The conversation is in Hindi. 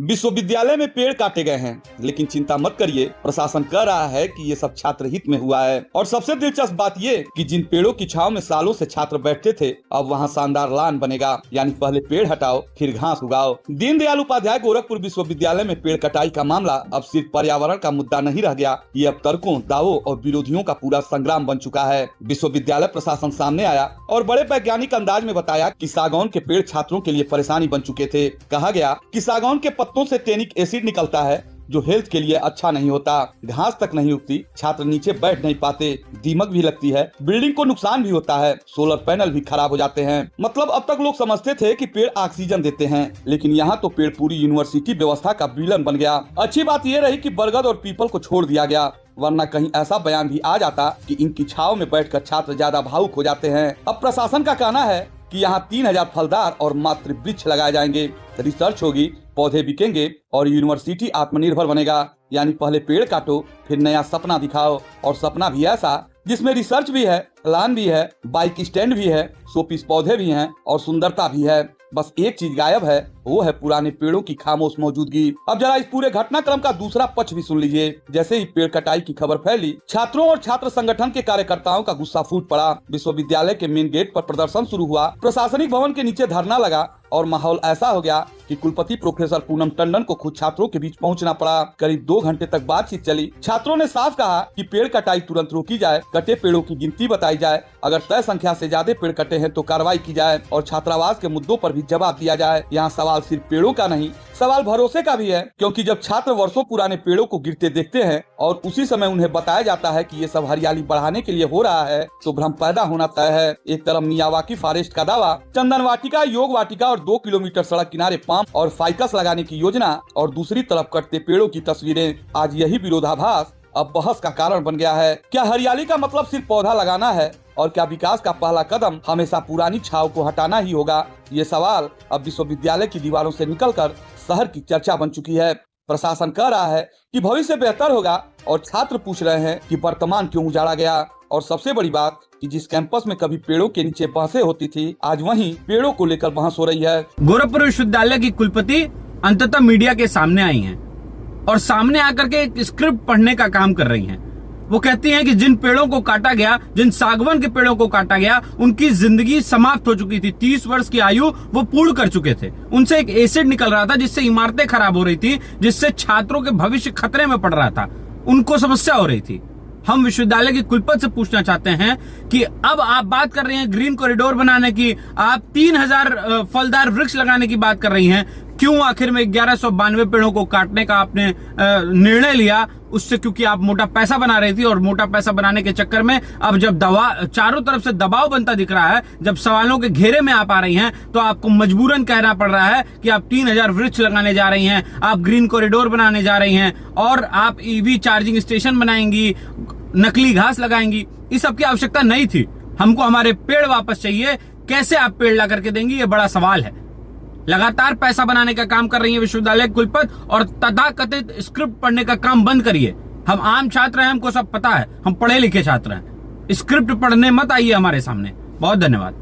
विश्वविद्यालय में पेड़ काटे गए हैं, लेकिन चिंता मत करिए, प्रशासन कह रहा है कि ये सब छात्र हित में हुआ है। और सबसे दिलचस्प बात ये कि जिन पेड़ों की छांव में सालों से छात्र बैठते थे, अब वहां शानदार लान बनेगा। यानी पहले पेड़ हटाओ फिर घास उगाओ। दीनदयाल उपाध्याय गोरखपुर विश्वविद्यालय में पेड़ कटाई का मामला अब सिर्फ पर्यावरण का मुद्दा नहीं रह गया, ये अब तर्कों, दावों और विरोधियों का पूरा संग्राम बन चुका है। विश्वविद्यालय प्रशासन सामने आया और बड़े वैज्ञानिक अंदाज में बताया कि सागौन के पेड़ छात्रों के लिए परेशानी बन चुके थे। कहा गया कि सागौन के पत्तों से टेनिक एसिड निकलता है जो हेल्थ के लिए अच्छा नहीं होता। घास तक नहीं उगती, छात्र नीचे बैठ नहीं पाते, दीमक भी लगती है, बिल्डिंग को नुकसान भी होता है, सोलर पैनल भी खराब हो जाते हैं। मतलब अब तक लोग समझते थे कि पेड़ ऑक्सीजन देते हैं, लेकिन यहाँ तो पेड़ पूरी यूनिवर्सिटी व्यवस्था का विलन बन गया। अच्छी बात यह रही कि बरगद और पीपल को छोड़ दिया गया, वरना कहीं ऐसा बयान भी आ जाता कि इनकी छाव में बैठकर छात्र ज्यादा भावुक हो जाते हैं। अब प्रशासन का कहना है कि यहाँ 3000 फलदार और मात्र वृक्ष लगाए जाएंगे, रिसर्च होगी, पौधे बिकेंगे और यूनिवर्सिटी आत्मनिर्भर बनेगा। यानी पहले पेड़ काटो फिर नया सपना दिखाओ, और सपना भी ऐसा जिसमें रिसर्च भी है, लान भी है, बाइक स्टैंड भी है, शोपीस पौधे भी हैं और सुंदरता भी है। बस एक चीज गायब है, वो है पुराने पेड़ों की खामोश मौजूदगी। अब जरा इस पूरे घटनाक्रम का दूसरा पक्ष भी सुन लीजिए। जैसे ही पेड़ कटाई की खबर फैली, छात्रों और छात्र संगठन के कार्यकर्ताओं का गुस्सा फूट पड़ा। विश्वविद्यालय के मेन गेट पर प्रदर्शन शुरू हुआ, प्रशासनिक भवन के नीचे धरना लगा और माहौल ऐसा हो गया कि कुलपति प्रोफेसर पूनम टंडन को खुद छात्रों के बीच पहुंचना पड़ा। करीब 2 घंटे तक बातचीत चली। छात्रों ने साफ कहा कि पेड़ कटाई तुरंत रोकी जाए, कटे पेड़ों की गिनती बताई जाए, अगर तय संख्या से ज्यादा पेड़ कटे हैं तो कार्रवाई की जाए और छात्रावास के मुद्दों पर भी जवाब दिया जाए। यहाँ सवाल सिर्फ पेड़ों का नहीं, सवाल भरोसे का भी है, क्योंकि जब छात्र वर्षों पुराने पेड़ों को गिरते देखते हैं और उसी समय उन्हें बताया जाता है कि ये सब हरियाली बढ़ाने के लिए हो रहा है, तो भ्रम पैदा होना तय है। एक तरफ मियावाकी फॉरेस्ट का दावा, चंदन वाटिका, योग वाटिका और 2 किलोमीटर सड़क किनारे पाम और फाइकस लगाने की योजना, और दूसरी तरफ कटते पेड़ों की तस्वीरें। आज यही विरोधाभास अब बहस का कारण बन गया है। क्या हरियाली का मतलब सिर्फ पौधा लगाना है, और क्या विकास का पहला कदम हमेशा पुरानी छाव को हटाना ही होगा? ये सवाल अब विश्वविद्यालय की दीवारों से निकलकर शहर की चर्चा बन चुकी है। प्रशासन कह रहा है कि भविष्य बेहतर होगा और छात्र पूछ रहे हैं कि वर्तमान क्यों उजाड़ा गया। और सबसे बड़ी बात कि जिस कैंपस में कभी पेड़ों के नीचे बहसें होती थी, आज वहीं पेड़ों को लेकर बहस हो रही है। गोरखपुर विश्वविद्यालय की कुलपति अंततः मीडिया के सामने आई हैं और सामने आकर के एक स्क्रिप्ट पढ़ने का काम कर रही हैं। वो कहती हैं कि जिन पेड़ों को काटा गया, जिन सागवान के पेड़ों को काटा गया, उनकी जिंदगी समाप्त हो चुकी थी। 30 वर्ष की आयु वो पूर्ण कर चुके थे। उनसे एक एसिड निकल रहा था जिससे इमारतें खराब हो रही थी, जिससे छात्रों के भविष्य खतरे में पड़ रहा था, उनको समस्या हो रही थी। हम विश्वविद्यालय की कुलपति से पूछना चाहते हैं कि अब आप बात कर रही हैं ग्रीन कॉरिडोर बनाने की, आप 3000 फलदार वृक्ष लगाने की बात कर रही हैं, क्यों आखिर में 1192 पेड़ों को काटने का आपने निर्णय लिया? उससे क्योंकि आप मोटा पैसा बना रही थी, और मोटा पैसा बनाने के चक्कर में अब जब चारों तरफ से दबाव बनता दिख रहा है, जब सवालों के घेरे में आप आ रही हैं, तो आपको मजबूरन कहना पड़ रहा है कि आप 3000 वृक्ष लगाने जा रही हैं, आप ग्रीन कॉरिडोर बनाने जा रही हैं, और आप ईवी चार्जिंग स्टेशन बनाएंगी, नकली घास लगाएंगी। इस सब की आवश्यकता नहीं थी। हमको हमारे पेड़ वापस चाहिए। कैसे आप पेड़ ला करके देंगी, ये बड़ा सवाल है। लगातार पैसा बनाने का काम कर रही है विश्वविद्यालय कुलपति, और तथाकथित स्क्रिप्ट पढ़ने का काम बंद करिए। हम आम छात्र हैं, हमको सब पता है, हम पढ़े लिखे छात्र हैं। स्क्रिप्ट पढ़ने मत आइए हमारे सामने। बहुत धन्यवाद।